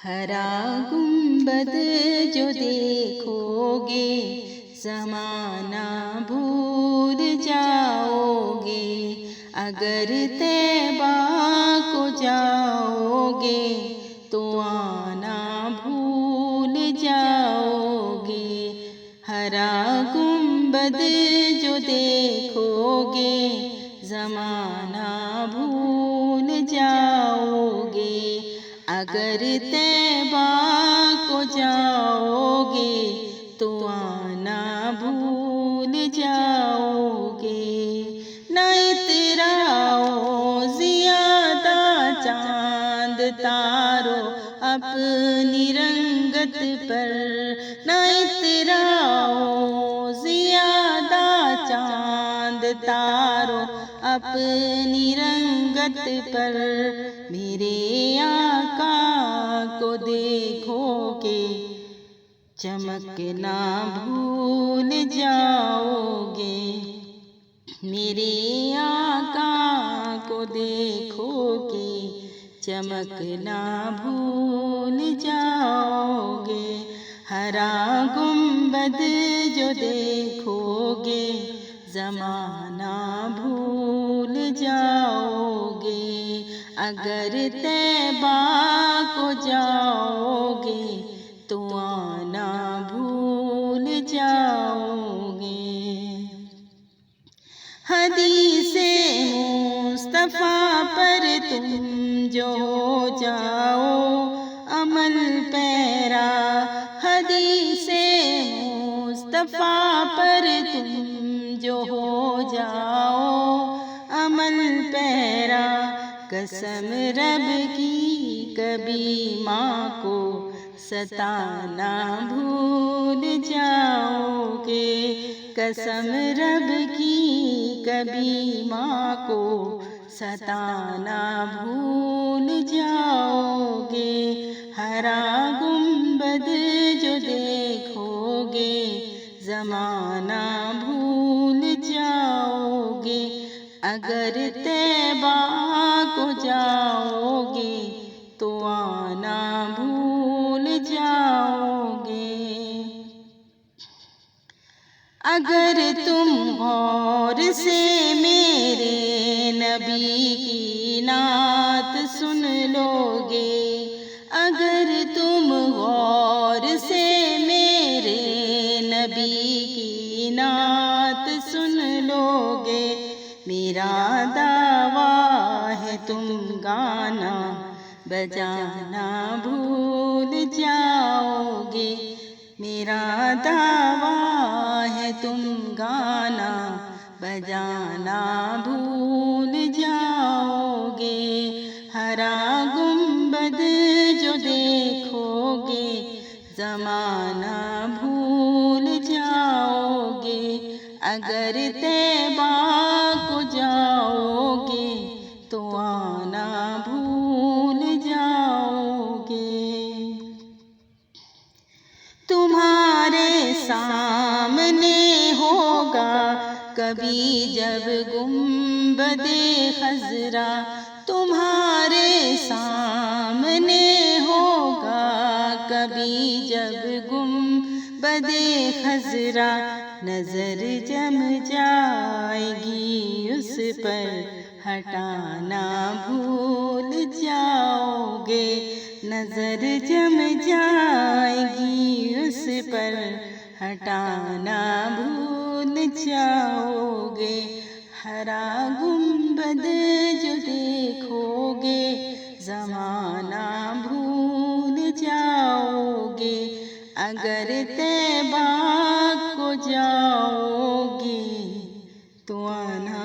ہرا گنبد جو دیکھو گے زمانہ بھول جاؤ گے، اگر طیبہ کو جاؤ گے تو آنا بھول جاؤ گے۔ ہرا گنبد جو دیکھو گے زمانہ بھول جاؤ گے، اگر طیبہ کو جاؤ گے تو آنا بھول جاؤ گے۔ نہ اتراؤ زیادہ چاند تارو اپنی رنگت پر، نہ اتراؤ زیادہ چاند تارو اپنی رنگت پر، میرے آقا کو دیکھو گے چمکنا بھول جاؤ گے، میرے آقا کو دیکھو گے چمکنا بھول جاؤ گے۔ ہرا گنبد جو دیکھو گے زمانہ بھول جاؤ گے، اگر طیبہ کو جاؤ گے تو آنا بھول جاؤ گے۔ حدیث مصطفیٰ پر تم جو ہو جاؤ عمل پیرا، حدیث مصطفیٰ پر تم جو ہو جاؤ عمل پیرا، قسم رب کی کبھی ماں کو ستانا بھول جاؤ گے، قسم رب کی کبھی ماں کو ستانا بھول جاؤ گے۔ ہرا گنبد جو دیکھو گے زمانہ بھول جاؤ گے، اگر طیبہ کو جاؤ گے تو آنا بھول جاؤ گے۔ اگر تم غور سے میرے نبی کی نعت سن لو گے، اگر تم غور سے میرے نبی کی نعت سن لو گے، میرا دعویٰ ہے تم گانا بجانا بھول جاؤ گے، میرا دعویٰ ہے تم گانا بجانا بھول جاؤ گے۔ ہرا گنبد جو دیکھو گے زمانہ بھول جاؤ گے، اگر طیبہ کو جاؤ گے تو آنا بھول جاؤ گے۔ تمہارے سامنے ہوگا کبھی جب گنبد خضرا، تمہارے سامنے ہوگا کبھی جب گنبد خضرا، نظر جم جائے گی اس پر ہٹانا بھول جاؤ گے، نظر جم جائے گی اس پر ہٹانا بھول جاؤ گے۔ ہرا گنبد جو دیکھو گے زمانہ بھول جاؤ گے، اگر طیبہ کو جاؤ گے تو آنا